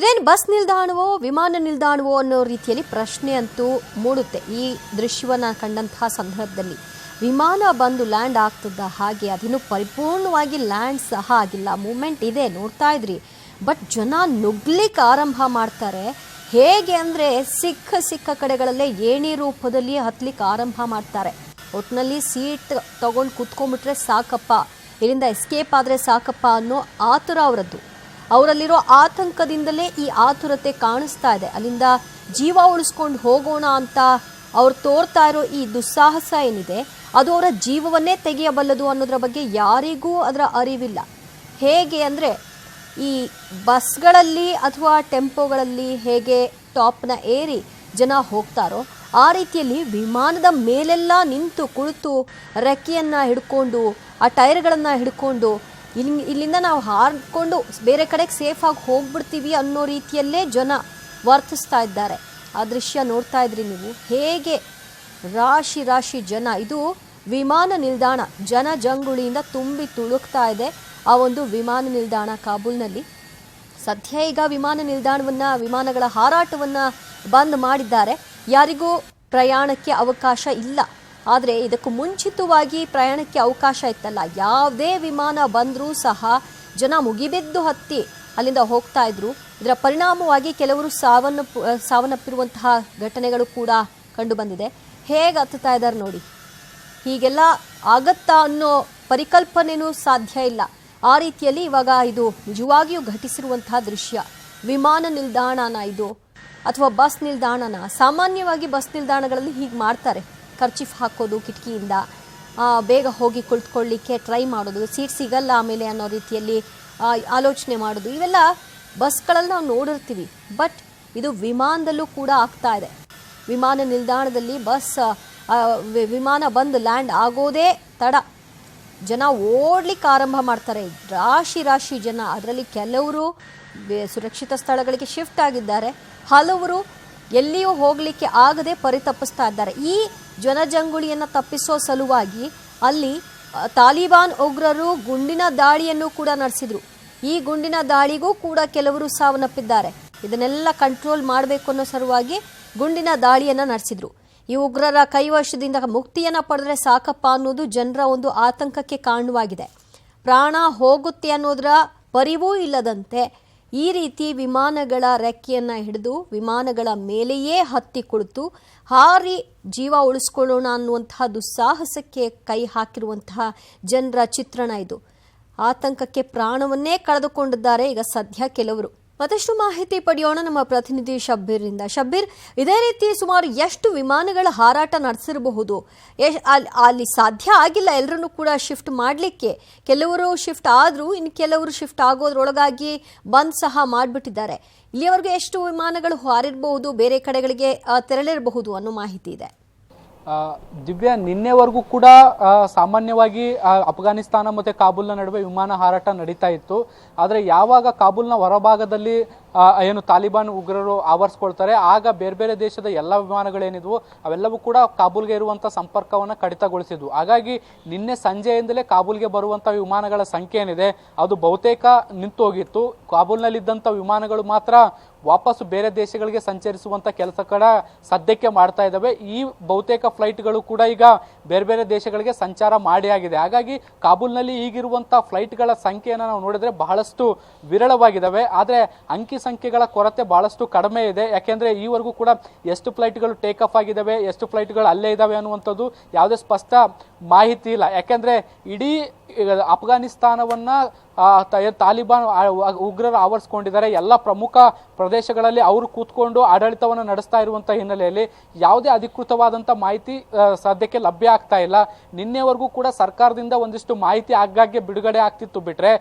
ಇದೇನು ಬಸ್ ನಿಲ್ದಾಣವೋ ವಿಮಾನ ನಿಲ್ದಾಣವೋ ಅನ್ನೋ ರೀತಿಯಲ್ಲಿ ಪ್ರಶ್ನೆ ಅಂತೂ ಮೂಡುತ್ತೆ ಈ ದೃಶ್ಯವನ್ನು ಕಂಡಂತಹ ಸಂದರ್ಭದಲ್ಲಿ. ವಿಮಾನ ಬಂದು ಲ್ಯಾಂಡ್ ಆಗ್ತದ ಹಾಗೆ ಅದಿನ್ನೂ ಪರಿಪೂರ್ಣವಾಗಿ ಲ್ಯಾಂಡ್ ಸಹ ಆಗಿಲ್ಲ, ಮೂಮೆಂಟ್ ಇದೆ ನೋಡ್ತಾ ಇದ್ರಿ. ಬಟ್ ಜನ ನುಗ್ಲಿಕ್ಕೆ ಆರಂಭ ಮಾಡ್ತಾರೆ. ಹೇಗೆ ಅಂದರೆ ಸಿಕ್ಕ ಕಡೆಗಳಲ್ಲೇ ಏಣಿ ರೂಪದಲ್ಲಿ ಹತ್ಲಿಕ್ಕೆ ಆರಂಭ ಮಾಡ್ತಾರೆ. ಒಟ್ಟಿನಲ್ಲಿ ಸೀಟ್ ತಗೊಂಡು ಕೂತ್ಕೊಂಡ್ಬಿಟ್ರೆ ಸಾಕಪ್ಪ, ಇಲ್ಲಿಂದ ಎಸ್ಕೇಪ್ ಆದರೆ ಸಾಕಪ್ಪ ಅನ್ನೋ ಆತುರ ಅವರದ್ದು. ಅವರಲ್ಲಿರೋ ಆತಂಕದಿಂದಲೇ ಈ ಆತುರತೆ ಕಾಣಿಸ್ತಾ ಇದೆ. ಅಲ್ಲಿಂದ ಜೀವ ಉಳಿಸ್ಕೊಂಡು ಹೋಗೋಣ ಅಂತ ಅವ್ರು ತೋರ್ತಾ ಇರೋ ಈ ದುಸ್ಸಾಹಸ ಏನಿದೆ ಅದು ಅವರ ಜೀವವನ್ನೇ ತೆಗೆಯಬಲ್ಲದು ಅನ್ನೋದ್ರ ಬಗ್ಗೆ ಯಾರಿಗೂ ಅದರ ಅರಿವಿಲ್ಲ. ಹೇಗೆ ಅಂದರೆ ಈ ಬಸ್ಗಳಲ್ಲಿ ಅಥವಾ ಟೆಂಪೋಗಳಲ್ಲಿ ಹೇಗೆ ಟಾಪ್ನ ಏರಿ ಜನ ಹೋಗ್ತಾರೋ ಆ ರೀತಿಯಲ್ಲಿ ವಿಮಾನದ ಮೇಲೆಲ್ಲ ನಿಂತು ಕುಳಿತು ರೆಕ್ಕೆಯನ್ನು ಹಿಡ್ಕೊಂಡು ಆ ಟೈರ್ಗಳನ್ನು ಹಿಡ್ಕೊಂಡು ಇಲ್ಲಿಂದ ನಾವು ಹಾರ್ಕೊಂಡು ಬೇರೆ ಕಡೆಗೆ ಸೇಫಾಗಿ ಹೋಗ್ಬಿಡ್ತೀವಿ ಅನ್ನೋ ರೀತಿಯಲ್ಲೇ ಜನ ವರ್ತಿಸ್ತಾ ಇದ್ದಾರೆ. ಆ ದೃಶ್ಯ ನೋಡ್ತಾ ಇದ್ರಿ ನೀವು, ಹೇಗೆ ರಾಶಿ ಜನ. ಇದು ವಿಮಾನ ನಿಲ್ದಾಣ, ಜನಜಂಗುಳಿಯಿಂದ ತುಂಬಿ ತುಳುಕ್ತಾ ಇದೆ ಆ ಒಂದು ವಿಮಾನ ನಿಲ್ದಾಣ ಕಾಬೂಲ್ನಲ್ಲಿ. ಸದ್ಯ ಈಗ ವಿಮಾನಗಳ ಹಾರಾಟವನ್ನು ಬಂದ್ ಮಾಡಿದ್ದಾರೆ. ಯಾರಿಗೂ ಪ್ರಯಾಣಕ್ಕೆ ಅವಕಾಶ ಇಲ್ಲ. ಆದರೆ ಇದಕ್ಕೂ ಮುಂಚಿತವಾಗಿ ಪ್ರಯಾಣಕ್ಕೆ ಅವಕಾಶ ಇತ್ತಲ್ಲ. ಯಾವುದೇ ವಿಮಾನ ಬಂದರೂ ಸಹ ಜನ ಮುಗಿಬಿದ್ದು ಹತ್ತಿ ಅಲ್ಲಿಂದ ಹೋಗ್ತಾ ಇದ್ರು. ಇದರ ಪರಿಣಾಮವಾಗಿ ಕೆಲವರು ಸಾವನ್ನಪ್ಪಿರುವಂತಹ ಘಟನೆಗಳು ಕೂಡ ಕಂಡು ಬಂದಿದೆ. ಹೇಗೆ ಹತ್ತುತ್ತಾ ಇದ್ದಾರೆ ನೋಡಿ. ಹೀಗೆಲ್ಲ ಆಗತ್ತಾ ಅನ್ನೋ ಪರಿಕಲ್ಪನೆಯೂ ಸಾಧ್ಯ ಇಲ್ಲ. ಆ ರೀತಿಯಲ್ಲಿ ಇವಾಗ ಇದು ನಿಜವಾಗಿಯೂ ಘಟಿಸಿರುವಂತಹ ದೃಶ್ಯ. ವಿಮಾನ ನಿಲ್ದಾಣನ ಇದು ಅಥವಾ ಬಸ್ ನಿಲ್ದಾಣನ? ಸಾಮಾನ್ಯವಾಗಿ ಬಸ್ ನಿಲ್ದಾಣಗಳಲ್ಲಿ ಹೀಗೆ ಮಾಡ್ತಾರೆ. ಕರ್ಚಿಫ್ ಹಾಕೋದು ಕಿಟಕಿಯಿಂದ, ಬೇಗ ಹೋಗಿ ಕುಳಿತುಕೊಳ್ಳಿಕ್ಕೆ ಟ್ರೈ ಮಾಡೋದು, ಸೀಟ್ ಸಿಗಲ್ಲ ಆಮೇಲೆ ಅನ್ನೋ ರೀತಿಯಲ್ಲಿ ಆಲೋಚನೆ ಮಾಡೋದು, ಇವೆಲ್ಲ ಬಸ್ಗಳಲ್ಲಿ ನಾವು ನೋಡಿರ್ತೀವಿ. ಬಟ್ ಇದು ವಿಮಾನದಲ್ಲೂ ಕೂಡ ಆಗ್ತಾ ಇದೆ. ವಿಮಾನ ನಿಲ್ದಾಣದಲ್ಲಿ ವಿಮಾನ ಬಂದು ಲ್ಯಾಂಡ್ ಆಗೋದೇ ತಡ ಜನ ಓಡ್ಲಿಕ್ಕೆ ಆರಂಭ ಮಾಡ್ತಾರೆ. ರಾಶಿ ಜನ. ಅದರಲ್ಲಿ ಕೆಲವರು ಸುರಕ್ಷಿತ ಸ್ಥಳಗಳಿಗೆ ಶಿಫ್ಟ್ ಆಗಿದ್ದಾರೆ, ಹಲವರು ಎಲ್ಲಿಯೂ ಹೋಗಲಿಕ್ಕೆ ಆಗದೆ ಪರಿತಪಿಸ್ತಾ ಇದ್ದಾರೆ. ಈ ಜನಜಂಗುಳಿಯನ್ನು ತಪ್ಪಿಸೋ ಸಲುವಾಗಿ ಅಲ್ಲಿ ತಾಲಿಬಾನ್ ಉಗ್ರರು ಗುಂಡಿನ ದಾಳಿಯನ್ನು ಕೂಡ ನಡೆಸಿದ್ರು. ಈ ಗುಂಡಿನ ದಾಳಿಗೂ ಕೂಡ ಕೆಲವರು ಸಾವನ್ನಪ್ಪಿದ್ದಾರೆ. ಇದನ್ನೆಲ್ಲ ಕಂಟ್ರೋಲ್ ಮಾಡಬೇಕು ಅನ್ನೋ ಸಲುವಾಗಿ ಗುಂಡಿನ ದಾಳಿಯನ್ನು ನಡೆಸಿದ್ರು. ಈ ಉಗ್ರರ ಕೈವಶದಿಂದ ಮುಕ್ತಿಯನ್ನು ಪಡೆದ್ರೆ ಸಾಕಪ್ಪ ಅನ್ನೋದು ಜನರ ಒಂದು ಆತಂಕಕ್ಕೆ ಕಾರಣವಾಗಿದೆ. ಪ್ರಾಣ ಹೋಗುತ್ತೆ ಅನ್ನೋದರ ಪರಿವೂ ಇಲ್ಲದಂತೆ ಈ ರೀತಿ ವಿಮಾನಗಳ ರೆಕ್ಕೆಯನ್ನು ಹಿಡಿದು ವಿಮಾನಗಳ ಮೇಲೆಯೇ ಹತ್ತಿ ಕುಳಿತು ಹಾರಿ ಜೀವ ಉಳಿಸ್ಕೊಳ್ಳೋಣ ಅನ್ನುವಂತಹ ದುಸ್ಸಾಹಸಕ್ಕೆ ಕೈ ಹಾಕಿರುವಂತಹ ಜನರ ಚಿತ್ರಣ ಇದು. ಆತಂಕಕ್ಕೆ ಪ್ರಾಣವನ್ನೇ ಕಳೆದುಕೊಂಡಿದ್ದಾರೆ ಈಗ ಸದ್ಯ ಕೆಲವರು. ಮತ್ತಷ್ಟು ಮಾಹಿತಿ ಪಡೆಯೋಣ ನಮ್ಮ ಪ್ರತಿನಿಧಿ ಶಬ್ಬೀರ್ರಿಂದ. ಶಬ್ಬೀರ್, ಇದೇ ರೀತಿ ಸುಮಾರು ಎಷ್ಟು ವಿಮಾನಗಳ ಹಾರಾಟ ನಡೆಸಿರಬಹುದು? ಅಲ್ಲಿ ಸಾಧ್ಯ ಆಗಿಲ್ಲ ಎಲ್ಲರನ್ನೂ ಕೂಡ ಶಿಫ್ಟ್ ಮಾಡಲಿಕ್ಕೆ. ಕೆಲವರು ಶಿಫ್ಟ್ ಆದರೂ ಇನ್ನು ಕೆಲವರು ಶಿಫ್ಟ್ ಆಗೋದ್ರೊಳಗಾಗಿ ಬಂದ್ ಸಹ ಮಾಡಿಬಿಟ್ಟಿದ್ದಾರೆ. ಇಲ್ಲಿಯವರೆಗೂ ಎಷ್ಟು ವಿಮಾನಗಳು ಹಾರಿರಬಹುದು, ಬೇರೆ ಕಡೆಗಳಿಗೆ ತೆರಳಿರಬಹುದು ಅನ್ನೋ ಮಾಹಿತಿ ಇದೆ? ದಿವ್ಯಾ, ನಿನ್ನೆವರೆಗೂ ಕೂಡ ಸಾಮಾನ್ಯವಾಗಿ ಅಫ್ಘಾನಿಸ್ತಾನ ಮತ್ತು ಕಾಬೂಲ್ನ ನಡುವೆ ವಿಮಾನ ಹಾರಾಟ ನಡೀತಾ ಇತ್ತು. ಆದರೆ ಯಾವಾಗ ಕಾಬೂಲ್ನ ಹೊರಭಾಗದಲ್ಲಿ ಏನು ತಾಲಿಬಾನ್ ಉಗ್ರರು ಆವರಿಸ್ಕೊಳ್ತಾರೆ ಆಗ ಬೇರೆ ದೇಶದ ಎಲ್ಲ ವಿಮಾನಗಳೇನಿದ್ವು ಅವೆಲ್ಲವೂ ಕೂಡ ಕಾಬೂಲ್ಗೆ ಇರುವಂಥ ಸಂಪರ್ಕವನ್ನು ಕಡಿತಗೊಳಿಸಿದ್ವು. ಹಾಗಾಗಿ ನಿನ್ನೆ ಸಂಜೆಯಿಂದಲೇ ಕಾಬೂಲ್ಗೆ ಬರುವಂಥ ವಿಮಾನಗಳ ಸಂಖ್ಯೆ ಏನಿದೆ ಅದು ಬಹುತೇಕ ನಿಂತು ಹೋಗಿತ್ತು. ಕಾಬೂಲ್ನಲ್ಲಿದ್ದಂಥ ವಿಮಾನಗಳು ಮಾತ್ರ ವಾಪಸ್ಸು ಬೇರೆ ದೇಶಗಳಿಗೆ ಸಂಚರಿಸುವಂಥ ಕೆಲಸ ಕೂಡ ಸದ್ಯಕ್ಕೆ ಮಾಡ್ತಾ ಇದ್ದಾವೆ. ಈ ಬಹುತೇಕ ಫ್ಲೈಟ್ಗಳು ಕೂಡ ಈಗ ಬೇರೆ ದೇಶಗಳಿಗೆ ಸಂಚಾರ ಮಾಡಿ ಆಗಿದೆ. ಹಾಗಾಗಿ ಕಾಬೂಲ್ನಲ್ಲಿ ಈಗಿರುವಂಥ ಫ್ಲೈಟ್ಗಳ ಸಂಖ್ಯೆಯನ್ನು ನಾವು ನೋಡಿದ್ರೆ ಬಹಳಷ್ಟು ವಿರಳವಾಗಿದ್ದಾವೆ. ಆದರೆ ಅಂಕಿ ಸಂಖ್ಯೆಗಳ ಕೊರತೆ ಬಹಳಷ್ಟು ಕಡಿಮೆ ಇದೆ. ಯಾಕೆಂದರೆ ಈವರೆಗೂ ಕೂಡ ಎಷ್ಟು ಫ್ಲೈಟ್ಗಳು ಟೇಕ್ ಆಫ್ ಆಗಿದ್ದಾವೆ, ಎಷ್ಟು ಫ್ಲೈಟ್ಗಳು ಅಲ್ಲೇ ಇದ್ದಾವೆ ಅನ್ನುವಂಥದ್ದು ಯಾವುದೇ ಸ್ಪಷ್ಟ ಮಾಹಿತಿ ಇಲ್ಲ. ಯಾಕೆಂದರೆ ಇಡೀ ಅಫ್ಘಾನಿಸ್ತಾನವನ್ನ ತಾಲಿಬಾನ್ ಉಗ್ರರು ಆವರಿಸಿಕೊಂಡಿದ್ದಾರೆ. ಎಲ್ಲ ಪ್ರಮುಖ ಪ್ರದೇಶಗಳಲ್ಲಿ ಅವರು ಕೂತ್ಕೊಂಡು ಆಡಳಿತವನ್ನು ನಡೆಸ್ತಾ ಇರುವಂಥ ಹಿನ್ನೆಲೆಯಲ್ಲಿ ಯಾವುದೇ ಅಧಿಕೃತವಾದಂಥ ಮಾಹಿತಿ ಸದ್ಯಕ್ಕೆ ಲಭ್ಯ ಆಗ್ತಾ ಇಲ್ಲ. ನಿನ್ನೆವರೆಗೂ ಕೂಡ ಸರ್ಕಾರದಿಂದ ಒಂದಿಷ್ಟು ಮಾಹಿತಿ ಆಗಾಗ್ಗೆ ಬಿಡುಗಡೆ ಆಗ್ತಿತ್ತು. ಬಿಟ್ರೆ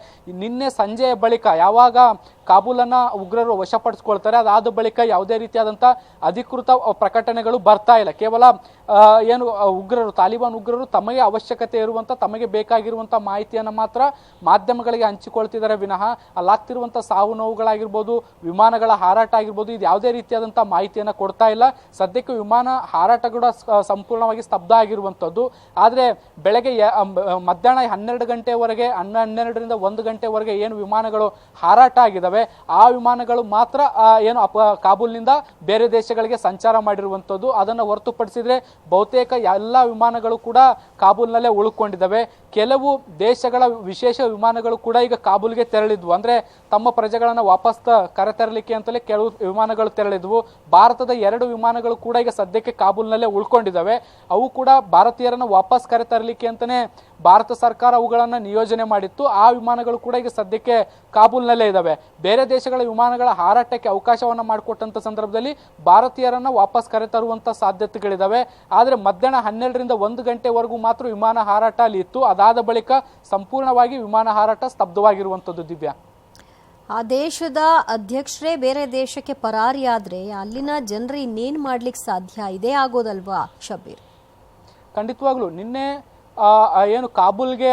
ನಿನ್ನೆ ಸಂಜೆಯ ಬಳಿಕ ಯಾವಾಗ ಕಾಬೂಲನ್ನು ಉಗ್ರರು ವಶಪಡಿಸ್ಕೊಳ್ತಾರೆ ಅದಾದ ಬಳಿಕ ಯಾವುದೇ ರೀತಿಯಾದಂಥ ಅಧಿಕೃತ ಪ್ರಕಟಣೆಗಳು ಬರ್ತಾ ಇಲ್ಲ. ಕೇವಲ ಏನು ತಾಲಿಬಾನ್ ಉಗ್ರರು ತಮಗೆ ಅವಶ್ಯಕತೆ ಇರುವಂಥ ತಮಗೆ ಬೇಕಾಗಿರುವಂಥ ಇರುವಂಥ ಮಾಹಿತಿಯನ್ನು ಮಾತ್ರ ಮಾಧ್ಯಮಗಳಿಗೆ ಹಂಚಿಕೊಳ್ತಿದ್ದಾರೆ ವಿನಃ ಅಲ್ಲಾಗ್ತಿರುವಂಥ ಸಾವು ನೋವುಗಳಾಗಿರ್ಬೋದು, ವಿಮಾನಗಳ ಹಾರಾಟ ಆಗಿರ್ಬೋದು, ಇದು ಯಾವುದೇ ರೀತಿಯಾದಂಥ ಮಾಹಿತಿಯನ್ನು ಕೊಡ್ತಾ ಇಲ್ಲ. ಸದ್ಯಕ್ಕೆ ವಿಮಾನ ಹಾರಾಟ ಕೂಡ ಸಂಪೂರ್ಣವಾಗಿ ಸ್ತಬ್ಧ ಆಗಿರುವಂಥದ್ದು. ಆದರೆ ಬೆಳಗ್ಗೆ ಮಧ್ಯಾಹ್ನ 12 ಗಂಟೆವರೆಗೆ 12ರಿಂದ 1 ಗಂಟೆವರೆಗೆ ಏನು ವಿಮಾನಗಳು ಹಾರಾಟ ಆಗಿದ್ದಾವೆ ಆ ವಿಮಾನಗಳು ಮಾತ್ರ ಏನು ಕಾಬೂಲ್ನಿಂದ ಬೇರೆ ದೇಶಗಳಿಗೆ ಸಂಚಾರ ಮಾಡಿರುವಂಥದ್ದು. ಅದನ್ನು ಹೊರತುಪಡಿಸಿದ್ರೆ ಬಹುತೇಕ ಎಲ್ಲ ವಿಮಾನಗಳು ಕೂಡ ಕಾಬೂಲ್ನಲ್ಲೇ ಉಳ್ಕೊಂಡಿದ್ದಾವೆ. ಕೆಲವು ದೇಶಗಳ ವಿಶೇಷ ವಿಮಾನಗಳು ಕೂಡ ಈಗ ಕಾಬೂಲ್ಗೆ ತೆರಳಿದ್ವು. ಅಂದ್ರೆ ತಮ್ಮ ಪ್ರಜೆಗಳನ್ನು ವಾಪಸ್ ಕರೆತರಲಿಕ್ಕೆ ಅಂತಲೇ ಕೆಲವು ವಿಮಾನಗಳು ತೆರಳಿದ್ವು. ಭಾರತದ 2 ವಿಮಾನಗಳು ಕೂಡ ಈಗ ಸದ್ಯಕ್ಕೆ ಕಾಬೂಲ್ನಲ್ಲೇ ಉಳ್ಕೊಂಡಿದ್ದಾವೆ. ಅವು ಕೂಡ ಭಾರತೀಯರನ್ನು ವಾಪಸ್ ಕರೆತರಲಿಕ್ಕೆ ಅಂತಾನೆ ಭಾರತ ಸರ್ಕಾರ ಅವುಗಳನ್ನು ನಿಯೋಜನೆ ಮಾಡಿತ್ತು. ಆ ವಿಮಾನಗಳು ಕೂಡ ಈಗ ಸದ್ಯಕ್ಕೆ ಕಾಬೂಲ್ನಲ್ಲೇ ಇದ್ದಾವೆ. ಬೇರೆ ದೇಶಗಳ ವಿಮಾನಗಳ ಹಾರಾಟಕ್ಕೆ ಅವಕಾಶವನ್ನು ಮಾಡಿಕೊಟ್ಟಂತ ಸಂದರ್ಭದಲ್ಲಿ ಭಾರತೀಯರನ್ನ ವಾಪಸ್ ಕರೆತರುವಂತ ಸಾಧ್ಯತೆಗಳಿದ್ದಾವೆ. ಆದರೆ ಮಧ್ಯಾಹ್ನ 12ರಿಂದ 1 ಗಂಟೆವರೆಗೂ ಮಾತ್ರ ವಿಮಾನ ಹಾರಾಟ ಅಲ್ಲಿ ಇತ್ತು. ಅದಾದ ಬಳಿಕ ಸಂಪೂರ್ಣವಾಗಿ ವಿಮಾನ ಹಾರಾಟ ಸ್ತಬ್ಧವಾಗಿರುವಂಥದ್ದು. ದಿವ್ಯಾ, ಆ ದೇಶದ ಅಧ್ಯಕ್ಷರೇ ಬೇರೆ ದೇಶಕ್ಕೆ ಪರಾರಿಯಾದ್ರೆ ಅಲ್ಲಿನ ಜನರು ಇನ್ನೇನು ಮಾಡ್ಲಿಕ್ಕೆ ಸಾಧ್ಯ? ಇದೇ ಆಗೋದಲ್ವಾ ಶಬೀರ್? ಖಂಡಿತವಾಗ್ಲು ನಿನ್ನೆ ಏನು ಕಾಬೂಲ್ಗೆ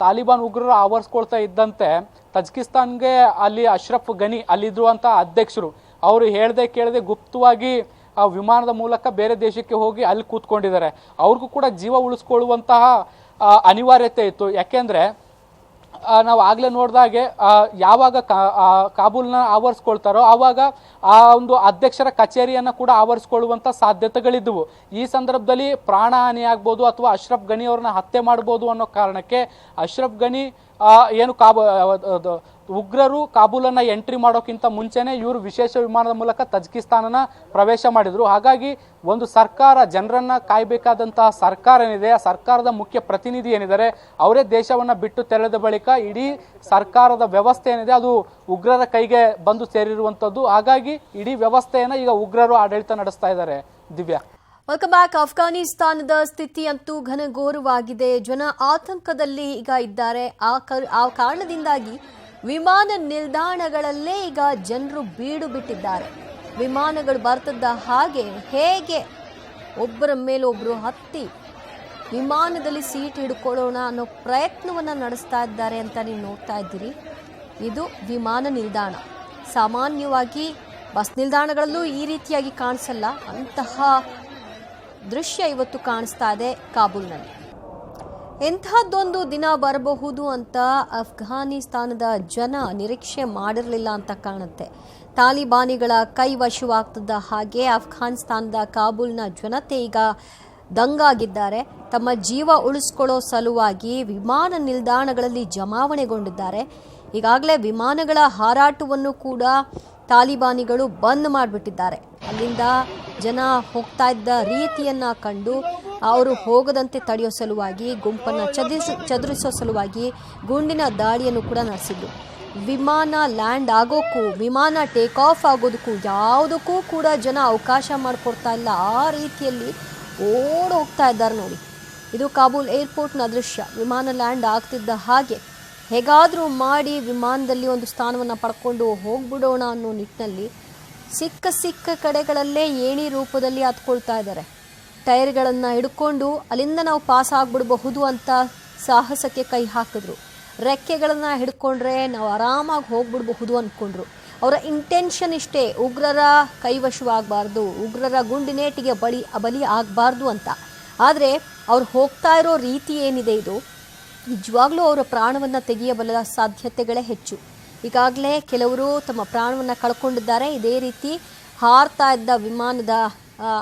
ತಾಲಿಬಾನ್ ಉಗ್ರರು ಆವರಿಸ್ಕೊಳ್ತಾ ಇದ್ದಂತೆ ತಜಿಕಿಸ್ತಾನ್ಗೆ ಅಲ್ಲಿ ಅಶ್ರಫ್ ಗನಿ ಅಲ್ಲಿರುವಂಥ ಅಧ್ಯಕ್ಷರು ಅವರು ಹೇಳ್ದೆ ಕೇಳದೆ ಗುಪ್ತವಾಗಿ ಆ ವಿಮಾನದ ಮೂಲಕ ಬೇರೆ ದೇಶಕ್ಕೆ ಹೋಗಿ ಅಲ್ಲಿ ಕೂತ್ಕೊಂಡಿದ್ದಾರೆ. ಅವ್ರಿಗೂ ಕೂಡ ಜೀವ ಉಳಿಸ್ಕೊಳ್ಳುವಂತಹ ಅನಿವಾರ್ಯತೆ ಇತ್ತು. ಯಾಕೆಂದ್ರೆ ನಾವು ಆಗ್ಲೇ ನೋಡಿದಾಗೆ ಯಾವಾಗ ಕಾಬೂಲ್ನ ಆವರಿಸ್ಕೊಳ್ತಾರೋ ಆವಾಗ ಆ ಒಂದು ಅಧ್ಯಕ್ಷರ ಕಚೇರಿಯನ್ನ ಕೂಡ ಆವರಿಸ್ಕೊಳ್ಳುವಂತ ಸಾಧ್ಯತೆಗಳಿದ್ದವು. ಈ ಸಂದರ್ಭದಲ್ಲಿ ಪ್ರಾಣ ಹಾನಿ ಆಗ್ಬೋದು ಅಥವಾ ಅಶ್ರಫ್ ಗನಿ ಅವ್ರನ್ನ ಹತ್ಯೆ ಮಾಡ್ಬೋದು ಅನ್ನೋ ಕಾರಣಕ್ಕೆ ಅಶ್ರಫ್ ಗನಿ ಏನು ಉಗ್ರರು ಕಾಬೂಲನ್ನ ಎಂಟ್ರಿ ಮಾಡೋಕ್ಕಿಂತ ಮುಂಚೆನೆ ಇವರು ವಿಶೇಷ ವಿಮಾನದ ಮೂಲಕ ತಜಿಕಿಸ್ತಾನನ ಪ್ರವೇಶ ಮಾಡಿದ್ರು. ಹಾಗಾಗಿ ಒಂದು ಸರ್ಕಾರ, ಜನರನ್ನ ಕಾಯ್ಬೇಕಾದಂತಹ ಸರ್ಕಾರ ಏನಿದೆ, ಆ ಸರ್ಕಾರದ ಮುಖ್ಯ ಪ್ರತಿನಿಧಿ ಏನಿದ್ದಾರೆ ಅವರೇ ದೇಶವನ್ನ ಬಿಟ್ಟು ತೆರಳಿದ ಬಳಿಕ ಇಡೀ ಸರ್ಕಾರದ ವ್ಯವಸ್ಥೆ ಏನಿದೆ ಅದು ಉಗ್ರರ ಕೈಗೆ ಬಂದು ಸೇರಿರುವಂತದ್ದು. ಹಾಗಾಗಿ ಇಡೀ ವ್ಯವಸ್ಥೆಯನ್ನ ಈಗ ಉಗ್ರರು ಆಡಳಿತ ನಡೆಸ್ತಾ ಇದ್ದಾರೆ. Divya, welcome back. ಅಫ್ಘಾನಿಸ್ತಾನದ ಸ್ಥಿತಿ ಅಂತೂ ಘನಘೋರವಾಗಿದೆ. ಜನ ಆತಂಕದಲ್ಲಿ ಈಗ ಇದ್ದಾರೆ. ಆ ಕಾರಣದಿಂದಾಗಿ ವಿಮಾನ ನಿಲ್ದಾಣಗಳಲ್ಲೇ ಈಗ ಜನರು ಬೀಡು ಬಿಟ್ಟಿದ್ದಾರೆ. ವಿಮಾನಗಳು ಬರ್ತದ ಹಾಗೆ ಹೇಗೆ ಒಬ್ಬರ ಮೇಲೊಬ್ಬರು ಹತ್ತಿ ವಿಮಾನದಲ್ಲಿ ಸೀಟ್ ಹಿಡ್ಕೊಳ್ಳೋಣ ಅನ್ನೋ ಪ್ರಯತ್ನವನ್ನು ನಡೆಸ್ತಾ ಇದ್ದಾರೆ ಅಂತ ನೀವು ನೋಡ್ತಾ ಇದ್ದೀರಿ. ಇದು ವಿಮಾನ ನಿಲ್ದಾಣ. ಸಾಮಾನ್ಯವಾಗಿ ಬಸ್ ನಿಲ್ದಾಣಗಳಲ್ಲೂ ಈ ರೀತಿಯಾಗಿ ಕಾಣಿಸಲ್ಲ. ಅಂತಹ ದೃಶ್ಯ ಇವತ್ತು ಕಾಣಿಸ್ತಾ ಇದೆ ಕಾಬೂಲ್ನಲ್ಲಿ. ಎಂಥದ್ದೊಂದು ದಿನ ಬರಬಹುದು ಅಂತ ಅಫ್ಘಾನಿಸ್ತಾನದ ಜನ ನಿರೀಕ್ಷೆ ಮಾಡಿರಲಿಲ್ಲ ಅಂತ ಕಾಣುತ್ತೆ. ತಾಲಿಬಾನಿಗಳ ಕೈವಶವಾಗ್ತದ ಹಾಗೆ ಅಫ್ಘಾನಿಸ್ತಾನದ ಕಾಬೂಲ್ನ ಜನತೆ ಈಗ ದಂಗಾಗಿದ್ದಾರೆ. ತಮ್ಮ ಜೀವ ಉಳಿಸ್ಕೊಳ್ಳೋ ಸಲುವಾಗಿ ವಿಮಾನ ನಿಲ್ದಾಣಗಳಲ್ಲಿ ಜಮಾವಣೆಗೊಂಡಿದ್ದಾರೆ. ಈಗಾಗಲೇ ವಿಮಾನಗಳ ಹಾರಾಟವನ್ನು ಕೂಡ ತಾಲಿಬಾನಿಗಳು ಬಂದ್ ಮಾಡಿಬಿಟ್ಟಿದ್ದಾರೆ. ಅಲ್ಲಿಂದ ಜನ ಹೋಗ್ತಾ ಇದ್ದ ರೀತಿಯನ್ನ ಕಂಡು ಅವರು ಹೋಗದಂತೆ ತಡೆಯೋ ಸಲುವಾಗಿ ಗುಂಪನ್ನು ಚದುರಿಸೋ ಸಲುವಾಗಿ ಗುಂಡಿನ ದಾಳಿಯನ್ನು ಕೂಡ ನಡೆಸಿದ್ರು. ವಿಮಾನ ಲ್ಯಾಂಡ್ ಆಗೋಕ್ಕೂ ವಿಮಾನ ಟೇಕ್ ಆಫ್ ಆಗೋದಕ್ಕೂ ಯಾವುದಕ್ಕೂ ಕೂಡ ಜನ ಅವಕಾಶ ಮಾಡಿಕೊಡ್ತಾ ಇಲ್ಲ. ಆ ರೀತಿಯಲ್ಲಿ ಓಡೋಗ್ತಾ ಇದ್ದಾರೆ ನೋಡಿ. ಇದು ಕಾಬೂಲ್ ಏರ್ಪೋರ್ಟ್ನ ದೃಶ್ಯ. ವಿಮಾನ ಲ್ಯಾಂಡ್ ಆಗ್ತಿದ್ದ ಹಾಗೆ ಹೇಗಾದರೂ ಮಾಡಿ ವಿಮಾನದಲ್ಲಿ ಒಂದು ಸ್ಥಾನವನ್ನು ಪಡ್ಕೊಂಡು ಹೋಗ್ಬಿಡೋಣ ಅನ್ನೋ ನಿಟ್ಟಿನಲ್ಲಿ ಸಿಕ್ಕ ಕಡೆಗಳಲ್ಲೇ ಏಣಿ ರೂಪದಲ್ಲಿ ಹತ್ಕೊಳ್ತಾ ಇದ್ದಾರೆ. ಟೈರ್ಗಳನ್ನು ಹಿಡ್ಕೊಂಡು ಅಲ್ಲಿಂದ ನಾವು ಪಾಸ್ ಆಗಿಬಿಡಬಹುದು ಅಂತ ಸಾಹಸಕ್ಕೆ ಕೈ ಹಾಕಿದ್ರು. ರೆಕ್ಕೆಗಳನ್ನು ಹಿಡ್ಕೊಂಡ್ರೆ ನಾವು ಆರಾಮಾಗಿ ಹೋಗ್ಬಿಡಬಹುದು ಅಂದ್ಕೊಂಡ್ರು. ಅವರ ಇಂಟೆನ್ಷನ್ ಇಷ್ಟೇ, ಉಗ್ರರ ಕೈವಶವಾಗಬಾರ್ದು, ಉಗ್ರರ ಗುಂಡಿನೇಟಿಗೆ ಬಲಿ ಆಗಬಾರ್ದು ಅಂತ. ಆದರೆ ಅವ್ರು ಹೋಗ್ತಾ ಇರೋ ರೀತಿ ಏನಿದೆ ಇದು ನಿಜವಾಗ್ಲೂ ಅವರ ಪ್ರಾಣವನ್ನು ತೆಗೆಯಬಲ್ಲ ಸಾಧ್ಯತೆಗಳೇ ಹೆಚ್ಚು. ಈಗಾಗಲೇ ಕೆಲವರು ತಮ್ಮ ಪ್ರಾಣವನ್ನು ಕಳ್ಕೊಂಡಿದ್ದಾರೆ. ಇದೇ ರೀತಿ ಹಾರ್ತಾ ಇದ್ದ ವಿಮಾನದ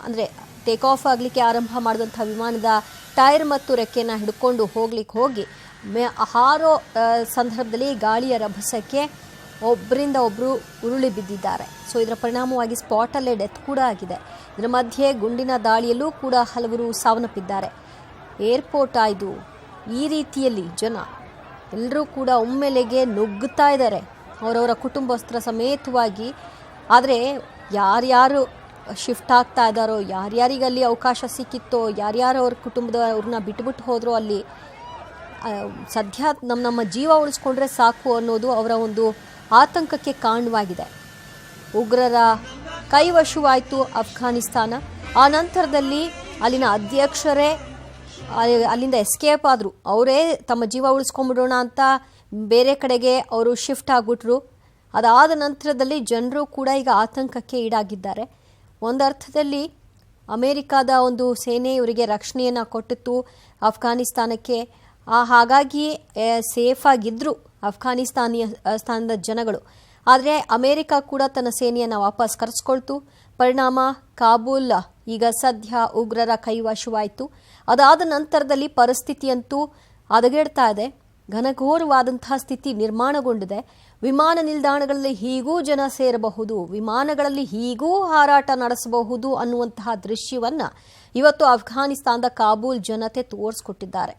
ಅಂದರೆ ಟೇಕ್ ಆಫ್ ಆಗಲಿಕ್ಕೆ ಆರಂಭ ಮಾಡಿದಂಥ ವಿಮಾನದ ಟೈರ್ ಮತ್ತು ರೆಕ್ಕೆನ ಹಿಡ್ಕೊಂಡು ಹೋಗಿ ಹಾರೋ ಸಂದರ್ಭದಲ್ಲಿ ಗಾಳಿಯ ರಭಸಕ್ಕೆ ಒಬ್ಬರಿಂದ ಒಬ್ಬರು ಉರುಳಿ ಬಿದ್ದಿದ್ದಾರೆ. ಸೊ ಇದರ ಪರಿಣಾಮವಾಗಿ ಸ್ಪಾಟಲ್ಲೇ ಡೆತ್ ಕೂಡ ಆಗಿದೆ. ಇದರ ಮಧ್ಯೆ ಗುಂಡಿನ ದಾಳಿಯಲ್ಲೂ ಕೂಡ ಹಲವರು ಸಾವನ್ನಪ್ಪಿದ್ದಾರೆ. ಏರ್ಪೋರ್ಟ್ ಆಯ್ದು ಈ ರೀತಿಯಲ್ಲಿ ಜನ ಎಲ್ಲರೂ ಕೂಡ ಒಮ್ಮೆಲೆಗೆ ನುಗ್ಗುತ್ತಾ ಇದ್ದಾರೆ ಅವರವರ ಕುಟುಂಬಸ್ಥರ ಸಮೇತವಾಗಿ. ಆದರೆ ಯಾರ್ಯಾರು ಶಿಫ್ಟ್ ಆಗ್ತಾ ಇದ್ದಾರೋ, ಯಾರ್ಯಾರಿಗೆ ಅಲ್ಲಿ ಅವಕಾಶ ಸಿಕ್ಕಿತ್ತೋ, ಯಾರ್ಯಾರು ಅವ್ರ ಕುಟುಂಬದವ್ರನ್ನ ಬಿಟ್ಬಿಟ್ಟು ಹೋದ್ರೋ ಅಲ್ಲಿ ಸದ್ಯ ನಮ್ಮ ಜೀವ ಉಳಿಸ್ಕೊಂಡ್ರೆ ಸಾಕು ಅನ್ನೋದು ಅವರ ಒಂದು ಆತಂಕಕ್ಕೆ ಕಾರಣವಾಗಿದೆ. ಉಗ್ರರ ಕೈವಶವಾಯಿತು ಅಫ್ಘಾನಿಸ್ತಾನ. ಆ ನಂತರದಲ್ಲಿ ಅಲ್ಲಿನ ಅಧ್ಯಕ್ಷರೇ ಅಲ್ಲಿಂದ ಎಸ್ಕೇಪ್ ಆದರು. ಅವರೇ ತಮ್ಮ ಜೀವ ಉಳಿಸ್ಕೊಂಡ್ಬಿಡೋಣ ಅಂತ ಬೇರೆ ಕಡೆಗೆ ಅವರು ಶಿಫ್ಟ್ ಆಗಿಬಿಟ್ರು. ಅದಾದ ನಂತರದಲ್ಲಿ ಜನರು ಕೂಡ ಈಗ ಆತಂಕಕ್ಕೆ ಈಡಾಗಿದ್ದಾರೆ. ಒಂದು ಅರ್ಥದಲ್ಲಿ ಅಮೇರಿಕಾದ ಒಂದು ಸೇನೆ ಇವರಿಗೆ ರಕ್ಷಣೆಯನ್ನು ಕೊಟ್ಟಿತ್ತು ಅಫ್ಘಾನಿಸ್ತಾನಕ್ಕೆ. ಹಾಗಾಗಿ ಸೇಫ್ ಆಗಿದ್ದರು ಅಫ್ಘಾನಿಸ್ತಾನದ ಜನಗಳು. ಆದರೆ ಅಮೇರಿಕಾ ಕೂಡ ತನ್ನ ಸೇನೆಯನ್ನು ವಾಪಸ್ ಕರೆಸ್ಕೊಳ್ತು. ಪರಿಣಾಮ ಕಾಬೂಲ್ ಈಗ ಸದ್ಯ ಉಗ್ರರ ಕೈವಶವಾಯಿತು. ಅದಾದ ನಂತರದಲ್ಲಿ ಪರಿಸ್ಥಿತಿಯಂತೂ ಹದಗೆಡ್ತಾ ಇದೆ. ಘನಘೋರವಾದಂತಹ ಸ್ಥಿತಿ ನಿರ್ಮಾಣಗೊಂಡಿದೆ. ವಿಮಾನ ನಿಲ್ದಾಣಗಳಲ್ಲಿ ಹೀಗೂ ಜನ ಸೇರಬಹುದು, ವಿಮಾನಗಳಲ್ಲಿ ಹೀಗೂ ಹಾರಾಟ ನಡೆಸಬಹುದು ಅನ್ನುವಂತಹ ದೃಶ್ಯವನ್ನು ಇವತ್ತು ಅಫ್ಘಾನಿಸ್ತಾನದ ಕಾಬೂಲ್ ಜನತೆ ತೋರಿಸ್ಕೊಟ್ಟಿದ್ದಾರೆ.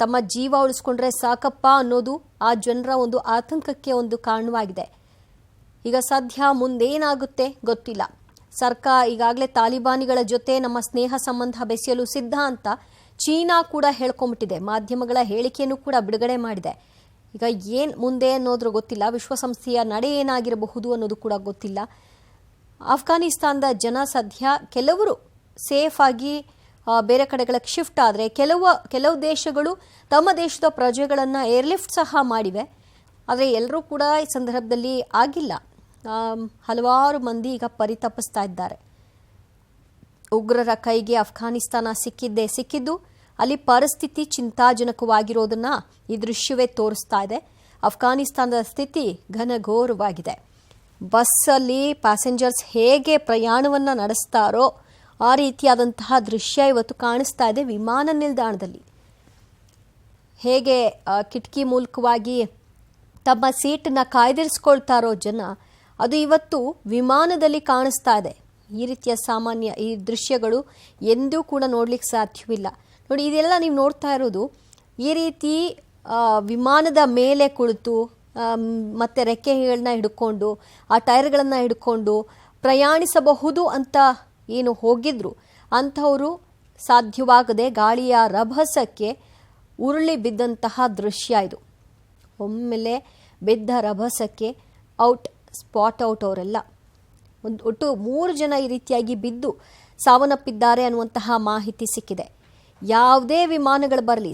ತಮ್ಮ ಜೀವ ಉಳಿಸ್ಕೊಂಡ್ರೆ ಸಾಕಪ್ಪ ಅನ್ನೋದು ಆ ಜನರ ಒಂದು ಆತಂಕಕ್ಕೆ ಒಂದು ಕಾರಣವಾಗಿದೆ. ಈಗ ಸದ್ಯ ಮುಂದೇನಾಗುತ್ತೆ ಗೊತ್ತಿಲ್ಲ. ಸರ್ಕಾರ ಈಗಾಗಲೇ ತಾಲಿಬಾನಿಗಳ ಜೊತೆ ನಮ್ಮ ಸ್ನೇಹ ಸಂಬಂಧ ಬೆಸೆಯಲು ಸಿದ್ಧ ಅಂತ ಚೀನಾ ಕೂಡ ಹೇಳ್ಕೊಂಬಿಟ್ಟಿದೆ. ಮಾಧ್ಯಮಗಳ ಹೇಳಿಕೆಯನ್ನು ಕೂಡ ಬಿಡುಗಡೆ ಮಾಡಿದೆ. ಈಗ ಏನು ಮುಂದೆ ಅನ್ನೋದ್ರ ಗೊತ್ತಿಲ್ಲ. ವಿಶ್ವಸಂಸ್ಥೆಯ ನಡೆ ಏನಾಗಿರಬಹುದು ಅನ್ನೋದು ಕೂಡ ಗೊತ್ತಿಲ್ಲ. ಅಫ್ಘಾನಿಸ್ತಾನದ ಜನ ಸದ್ಯ ಕೆಲವರು ಸೇಫ್ ಆಗಿ ಬೇರೆ ಕಡೆಗಳಿಗೆ ಶಿಫ್ಟ್ ಆದರೆ ಕೆಲವು ದೇಶಗಳು ತಮ್ಮ ದೇಶದ ಪ್ರಜೆಗಳನ್ನು ಏರ್ಲಿಫ್ಟ್ ಸಹ ಮಾಡಿವೆ. ಆದರೆ ಎಲ್ಲರೂ ಕೂಡ ಈ ಸಂದರ್ಭದಲ್ಲಿ ಆಗಿಲ್ಲ. ಹಲವಾರು ಮಂದಿ ಈಗ ಪರಿತಪಿಸ್ತಾ ಇದ್ದಾರೆ. ಉಗ್ರರ ಕೈಗೆ ಅಫ್ಘಾನಿಸ್ತಾನ ಸಿಕ್ಕಿದ್ದು ಅಲ್ಲಿ ಪರಿಸ್ಥಿತಿ ಚಿಂತಾಜನಕವಾಗಿರೋದನ್ನ ಈ ದೃಶ್ಯವೇ ತೋರಿಸ್ತಾ ಇದೆ. ಅಫ್ಘಾನಿಸ್ತಾನದ ಸ್ಥಿತಿ ಘನಘೋರವಾಗಿದೆ. ಬಸ್ಸಲ್ಲಿ ಪ್ಯಾಸೆಂಜರ್ಸ್ ಹೇಗೆ ಪ್ರಯಾಣವನ್ನು ನಡೆಸ್ತಾರೋ ಆ ರೀತಿಯಾದಂತಹ ದೃಶ್ಯ ಇವತ್ತು ಕಾಣಿಸ್ತಾ ಇದೆ. ವಿಮಾನ ನಿಲ್ದಾಣದಲ್ಲಿ ಹೇಗೆ ಕಿಟಕಿ ಮೂಲಕವಾಗಿ ತಮ್ಮ ಸೀಟನ್ನು ಕಾಯ್ದಿರಿಸ್ಕೊಳ್ತಾರೋ ಜನ, ಅದು ಇವತ್ತು ವಿಮಾನದಲ್ಲಿ ಕಾಣಿಸ್ತಾ ಇದೆ. ಈ ರೀತಿಯ ಈ ದೃಶ್ಯಗಳು ಎಂದೂ ಕೂಡ ನೋಡ್ಲಿಕ್ಕೆ ಸಾಧ್ಯವಿಲ್ಲ. ನೋಡಿ, ಇದೆಲ್ಲ ನೀವು ನೋಡ್ತಾ ಇರೋದು ಈ ರೀತಿ ವಿಮಾನದ ಮೇಲೆ ಕುಳಿತು ಮತ್ತು ರೆಕ್ಕೆಗಳನ್ನ ಹಿಡ್ಕೊಂಡು ಆ ಟೈರ್ಗಳನ್ನು ಹಿಡ್ಕೊಂಡು ಪ್ರಯಾಣಿಸಬಹುದು ಅಂತ ಏನು ಹೋಗಿದ್ರು ಅಂಥವರು ಸಾಧ್ಯವಾಗದೆ ಗಾಳಿಯ ರಭಸಕ್ಕೆ ಉರುಳಿ ಬಿದ್ದಂತಹ ದೃಶ್ಯ ಇದು. ಒಮ್ಮೆಲೆ ಬಿದ್ದ ರಭಸಕ್ಕೆ ಸ್ಪಾಟ್ ಔಟ್ ಅವರೆಲ್ಲ. ಒಟ್ಟು 3 ಜನ ಈ ರೀತಿಯಾಗಿ ಬಿದ್ದು ಸಾವನ್ನಪ್ಪಿದ್ದಾರೆ ಅನ್ನುವಂತಹ ಮಾಹಿತಿ ಸಿಕ್ಕಿದೆ. ಯಾವುದೇ ವಿಮಾನಗಳು ಬರಲಿ,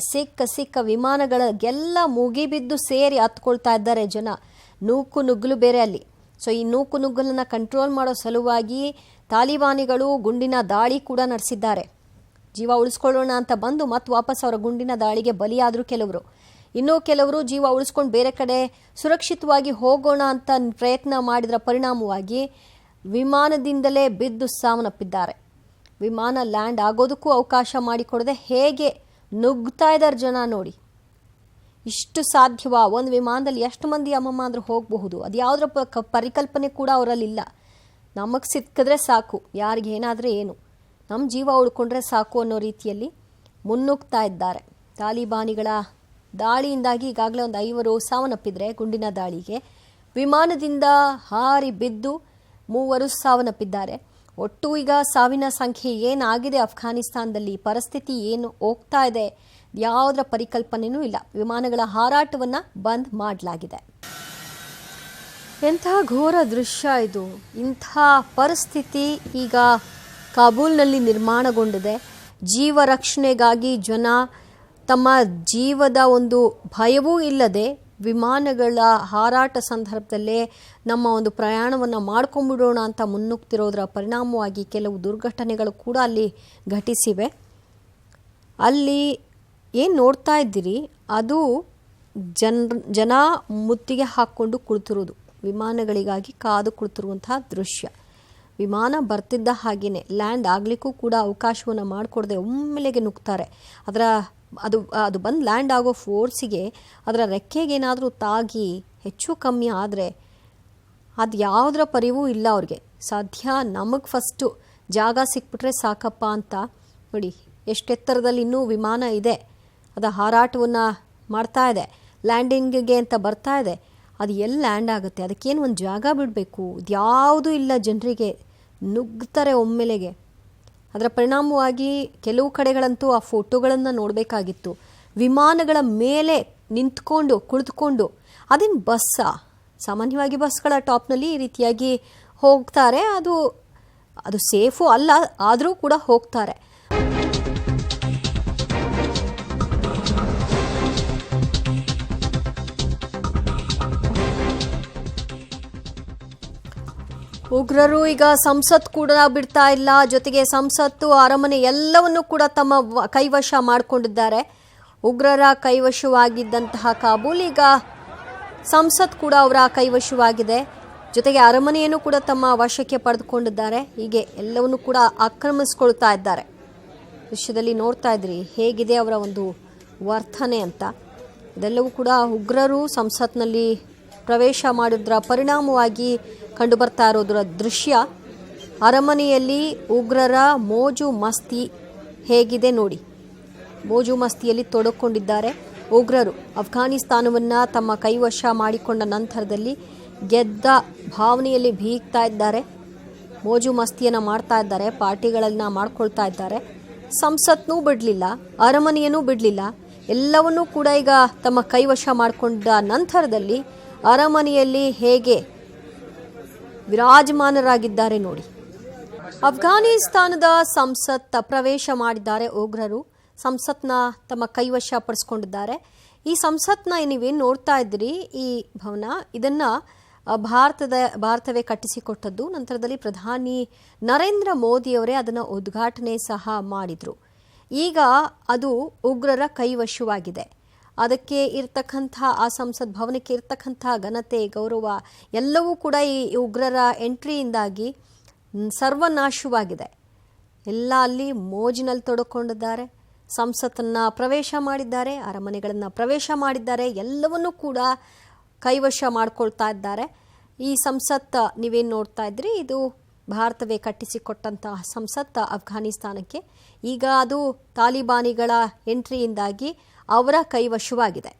ಸಿಕ್ಕ ವಿಮಾನಗಳಿಗೆಲ್ಲ ಮುಗಿಬಿದ್ದು ಸೇರಿ ಹತ್ಕೊಳ್ತಾ ಇದ್ದಾರೆ ಜನ. ನೂಕುನುಗ್ಗಲು ಬೇರೆ ಅಲ್ಲಿ. ಸೊ ಈ ನೂಕುನುಗ್ಗಲನ್ನು ಕಂಟ್ರೋಲ್ ಮಾಡೋ ಸಲುವಾಗಿ ತಾಲಿಬಾನಿಗಳು ಗುಂಡಿನ ದಾಳಿ ಕೂಡ ನಡೆಸಿದ್ದಾರೆ. ಜೀವ ಉಳಿಸ್ಕೊಳ್ಳೋಣ ಅಂತ ಬಂದು ಮತ್ತೆ ವಾಪಸ್ ಅವರ ಗುಂಡಿನ ದಾಳಿಗೆ ಬಲಿಯಾದರು ಕೆಲವರು. ಇನ್ನೂ ಕೆಲವರು ಜೀವ ಉಳಿಸ್ಕೊಂಡು ಬೇರೆ ಕಡೆ ಸುರಕ್ಷಿತವಾಗಿ ಹೋಗೋಣ ಅಂತ ಪ್ರಯತ್ನ ಮಾಡಿದರ ಪರಿಣಾಮವಾಗಿ ವಿಮಾನದಿಂದಲೇ ಬಿದ್ದು ಸಾವನ್ನಪ್ಪಿದ್ದಾರೆ. ವಿಮಾನ ಲ್ಯಾಂಡ್ ಆಗೋದಕ್ಕೂ ಅವಕಾಶ ಮಾಡಿಕೊಡದೆ ಹೇಗೆ ನುಗ್ತಾ ಇದ್ದಾರೆ ಜನ ನೋಡಿ. ಇಷ್ಟು ಸಾಧ್ಯವಾ? ಒಂದು ವಿಮಾನದಲ್ಲಿ ಎಷ್ಟು ಮಂದಿ ಅಮ್ಮಮ್ಮ ಅಂದ್ರೆ ಹೋಗಬಹುದು? ಅದು ಯಾವುದರ ಪರಿಕಲ್ಪನೆ ಕೂಡ ಅವರಲ್ಲಿಲ್ಲ. ನಮಗೆ ಸಿಕ್ಕಿದ್ರೆ ಸಾಕು, ಯಾರಿಗೇನಾದರೆ ಏನು, ನಮ್ಮ ಜೀವ ಉಳ್ಕೊಂಡ್ರೆ ಸಾಕು ಅನ್ನೋ ರೀತಿಯಲ್ಲಿ ಮುನ್ನುಗ್ತಾ ಇದ್ದಾರೆ. ತಾಲಿಬಾನಿಗಳ ದಾಳಿಯಿಂದಾಗಿ ಈಗಾಗಲೇ ಒಂದು 5 ಸಾವನ್ನಪ್ಪಿದ್ರೆ ಗುಂಡಿನ ದಾಳಿಗೆ. ವಿಮಾನದಿಂದ ಹಾರಿ ಬಿದ್ದು 3 ಸಾವನ್ನಪ್ಪಿದ್ದಾರೆ. ಒಟ್ಟು ಈಗ ಸಾವಿನ ಸಂಖ್ಯೆ ಏನಾಗಿದೆ ಅಫ್ಘಾನಿಸ್ತಾನದಲ್ಲಿ, ಪರಿಸ್ಥಿತಿ ಏನು ಹೋಗ್ತಾ ಇದೆ, ಯಾವುದರ ಪರಿಕಲ್ಪನೆಯೂ ಇಲ್ಲ. ವಿಮಾನಗಳ ಹಾರಾಟವನ್ನು ಬಂದ್ ಮಾಡಲಾಗಿದೆ. ಎಂಥ ಘೋರ ದೃಶ್ಯ ಇದು. ಇಂಥ ಪರಿಸ್ಥಿತಿ ಈಗ ಕಾಬೂಲ್ನಲ್ಲಿ ನಿರ್ಮಾಣಗೊಂಡಿದೆ. ಜೀವ ರಕ್ಷಣೆಗಾಗಿ ಜನ ತಮ್ಮ ಜೀವದ ಒಂದು ಭಯವೂ ಇಲ್ಲದೆ ವಿಮಾನಗಳ ಹಾರಾಟ ಸಂದರ್ಭದಲ್ಲೇ ನಮ್ಮ ಒಂದು ಪ್ರಯಾಣವನ್ನು ಮಾಡ್ಕೊಂಡ್ಬಿಡೋಣ ಅಂತ ಮುನ್ನುಗ್ತಿರೋದರ ಪರಿಣಾಮವಾಗಿ ಕೆಲವು ದುರ್ಘಟನೆಗಳು ಕೂಡ ಅಲ್ಲಿ ಘಟಿಸಿವೆ. ಅಲ್ಲಿ ಏನು ನೋಡ್ತಾ ಇದ್ದೀರಿ ಅದು ಜನ ಮುತ್ತಿಗೆ ಹಾಕ್ಕೊಂಡು ಕುಳಿತಿರೋದು, ವಿಮಾನಗಳಿಗಾಗಿ ಕಾದು ಕುಳಿತಿರುವಂತಹ ದೃಶ್ಯ. ವಿಮಾನ ಬರ್ತಿದ್ದ ಹಾಗೆಯೇ ಲ್ಯಾಂಡ್ ಆಗಲಿಕ್ಕೂ ಕೂಡ ಅವಕಾಶವನ್ನು ಮಾಡಿಕೊಡದೆ ಒಮ್ಮೆಲೆಗೆ ನುಗ್ತಾರೆ. ಅದು ಬಂದು ಲ್ಯಾಂಡ್ ಆಗೋ ಫೋರ್ಸಿಗೆ ಅದರ ರೆಕ್ಕೆಗೇನಾದರೂ ತಾಗಿ ಹೆಚ್ಚು ಕಮ್ಮಿ ಆದರೆ ಅದು ಯಾವುದರ ಪರಿವೂ ಇಲ್ಲ ಅವ್ರಿಗೆ. ಸದ್ಯ ನಮಗೆ ಫಸ್ಟು ಜಾಗ ಸಿಕ್ಬಿಟ್ರೆ ಸಾಕಪ್ಪ ಅಂತ ನೋಡಿ, ಎಷ್ಟೆತ್ತರದಲ್ಲಿ ಇನ್ನೂ ವಿಮಾನ ಇದೆ, ಅದು ಹಾರಾಟವನ್ನು ಮಾಡ್ತಾ ಇದೆ, ಲ್ಯಾಂಡಿಂಗಿಗೆ ಅಂತ ಬರ್ತಾ ಇದೆ. ಅದು ಎಲ್ಲಿ ಲ್ಯಾಂಡ್ ಆಗುತ್ತೆ, ಅದಕ್ಕೇನು ಒಂದು ಜಾಗ ಬಿಡಬೇಕು, ಇದ್ಯಾವುದೂ ಇಲ್ಲ. ಜನರಿಗೆ ನುಗ್ತಾರೆ ಒಮ್ಮೆಲೆಗೆ. ಅದರ ಪರಿಣಾಮವಾಗಿ ಕೆಲವು ಕಡೆಗಳಂತೂ ಆ ಫೋಟೋಗಳನ್ನು ನೋಡಬೇಕಾಗಿತ್ತು. ವಿಮಾನಗಳ ಮೇಲೆ ನಿಂತ್ಕೊಂಡು ಕುಳಿತುಕೊಂಡು, ಅದೇನು ಬಸ್ಸಾ? ಸಾಮಾನ್ಯವಾಗಿ ಬಸ್ಗಳ ಟಾಪ್ನಲ್ಲಿ ಈ ರೀತಿಯಾಗಿ ಹೋಗ್ತಾರೆ. ಅದು ಸೇಫು ಅಲ್ಲ, ಆದರೂ ಕೂಡ ಹೋಗ್ತಾರೆ. ಉಗ್ರರು ಈಗ ಸಂಸತ್ ಕೂಡ ಬಿಡ್ತಾ ಇಲ್ಲ, ಜೊತೆಗೆ ಸಂಸತ್ತು ಅರಮನೆ ಎಲ್ಲವನ್ನೂ ಕೂಡ ತಮ್ಮ ಕೈವಶ ಮಾಡಿಕೊಂಡಿದ್ದಾರೆ. ಉಗ್ರರ ಕೈವಶವಾಗಿದ್ದಂತಹ ಕಾಬೂಲ್ ಈಗ ಸಂಸತ್ ಕೂಡ ಅವರ ಕೈವಶವಾಗಿದೆ. ಜೊತೆಗೆ ಅರಮನೆಯನ್ನು ಕೂಡ ತಮ್ಮ ವಶಕ್ಕೆ ಪಡೆದುಕೊಂಡಿದ್ದಾರೆ. ಹೀಗೆ ಎಲ್ಲವನ್ನೂ ಕೂಡ ಆಕ್ರಮಿಸ್ಕೊಳ್ತಾ ಇದ್ದಾರೆ. ದೃಶ್ಯದಲ್ಲಿ ನೋಡ್ತಾ ಇದ್ರಿ ಹೇಗಿದೆ ಅವರ ಒಂದು ವರ್ತನೆ ಅಂತ. ಇದೆಲ್ಲವೂ ಕೂಡ ಉಗ್ರರು ಸಂಸತ್ನಲ್ಲಿ ಪ್ರವೇಶ ಮಾಡಿದ್ರ ಪರಿಣಾಮವಾಗಿ ಕಂಡುಬರ್ತಾ ಇರೋದರ ದೃಶ್ಯ. ಅರಮನೆಯಲ್ಲಿ ಉಗ್ರರ ಮೋಜು ಮಸ್ತಿ ಹೇಗಿದೆ ನೋಡಿ. ಮೋಜು ಮಸ್ತಿಯಲ್ಲಿ ತೊಡಕೊಂಡಿದ್ದಾರೆ ಉಗ್ರರು. ಅಫ್ಘಾನಿಸ್ತಾನವನ್ನು ತಮ್ಮ ಕೈವಶ ಮಾಡಿಕೊಂಡ ನಂತರದಲ್ಲಿ ಗೆದ್ದ ಭಾವನೆಯಲ್ಲಿ ಬೀಗ್ತಾ ಇದ್ದಾರೆ. ಮೋಜು ಮಸ್ತಿಯನ್ನು ಮಾಡ್ತಾ ಇದ್ದಾರೆ, ಪಾರ್ಟಿಗಳನ್ನು ಮಾಡ್ಕೊಳ್ತಾ ಇದ್ದಾರೆ. ಸಂಸತ್ನೂ ಬಿಡಲಿಲ್ಲ, ಅರಮನೆಯನ್ನೂ ಬಿಡಲಿಲ್ಲ. ಎಲ್ಲವನ್ನೂ ಕೂಡ ಈಗ ತಮ್ಮ ಕೈವಶ ಮಾಡಿಕೊಂಡ ನಂತರದಲ್ಲಿ ಅರಮನೆಯಲ್ಲಿ ಹೇಗೆ ವಿರಾಜಮಾನರಾಗಿದ್ದಾರೆ ನೋಡಿ. ಅಫ್ಘಾನಿಸ್ತಾನದ ಸಂಸತ್ ಪ್ರವೇಶ ಮಾಡಿದ್ದಾರೆ ಉಗ್ರರು. ಸಂಸತ್ನ ತಮ್ಮ ಕೈವಶ ಪಡಿಸ್ಕೊಂಡಿದ್ದಾರೆ. ಈ ಸಂಸತ್ನ ನೀವೇನು ನೋಡ್ತಾ ಇದ್ದೀರಿ, ಈ ಭವನ, ಇದನ್ನು ಭಾರತವೇ ಕಟ್ಟಿಸಿಕೊಟ್ಟದ್ದು. ನಂತರದಲ್ಲಿ ಪ್ರಧಾನಿ ನರೇಂದ್ರ ಮೋದಿಯವರೇ ಅದನ್ನು ಉದ್ಘಾಟನೆ ಸಹ ಮಾಡಿದರು. ಈಗ ಅದು ಉಗ್ರರ ಕೈವಶವಾಗಿದೆ. ಅದಕ್ಕೆ ಇರ್ತಕ್ಕಂಥ ಆ ಸಂಸತ್ ಭವನಕ್ಕೆ ಇರ್ತಕ್ಕಂಥ ಘನತೆ, ಗೌರವ ಎಲ್ಲವೂ ಕೂಡ ಈ ಉಗ್ರರ ಎಂಟ್ರಿಯಿಂದಾಗಿ ಸರ್ವನಾಶವಾಗಿದೆ. ಎಲ್ಲ ಅಲ್ಲಿ ಮೋಜಿನಲ್ಲಿ ತೊಡಕೊಂಡಿದ್ದಾರೆ. ಸಂಸತ್ತನ್ನು ಪ್ರವೇಶ ಮಾಡಿದ್ದಾರೆ, ಅರಮನೆಗಳನ್ನು ಪ್ರವೇಶ ಮಾಡಿದ್ದಾರೆ, ಎಲ್ಲವನ್ನೂ ಕೂಡ ಕೈವಶ ಮಾಡಿಕೊಳ್ತಾ ಇದ್ದಾರೆ. ಈ ಸಂಸತ್ ನೀವೇನು ನೋಡ್ತಾ ಇದ್ರಿ, ಇದು ಭಾರತವೇ ಕಟ್ಟಿಸಿಕೊಟ್ಟಂತಹ ಸಂಸತ್ ಅಫ್ಘಾನಿಸ್ತಾನಕ್ಕೆ. ಈಗ ಅದು ತಾಲಿಬಾನಿಗಳ ಎಂಟ್ರಿಯಿಂದಾಗಿ ಅವರ ಕೈವಶವಾಗಿದೆ.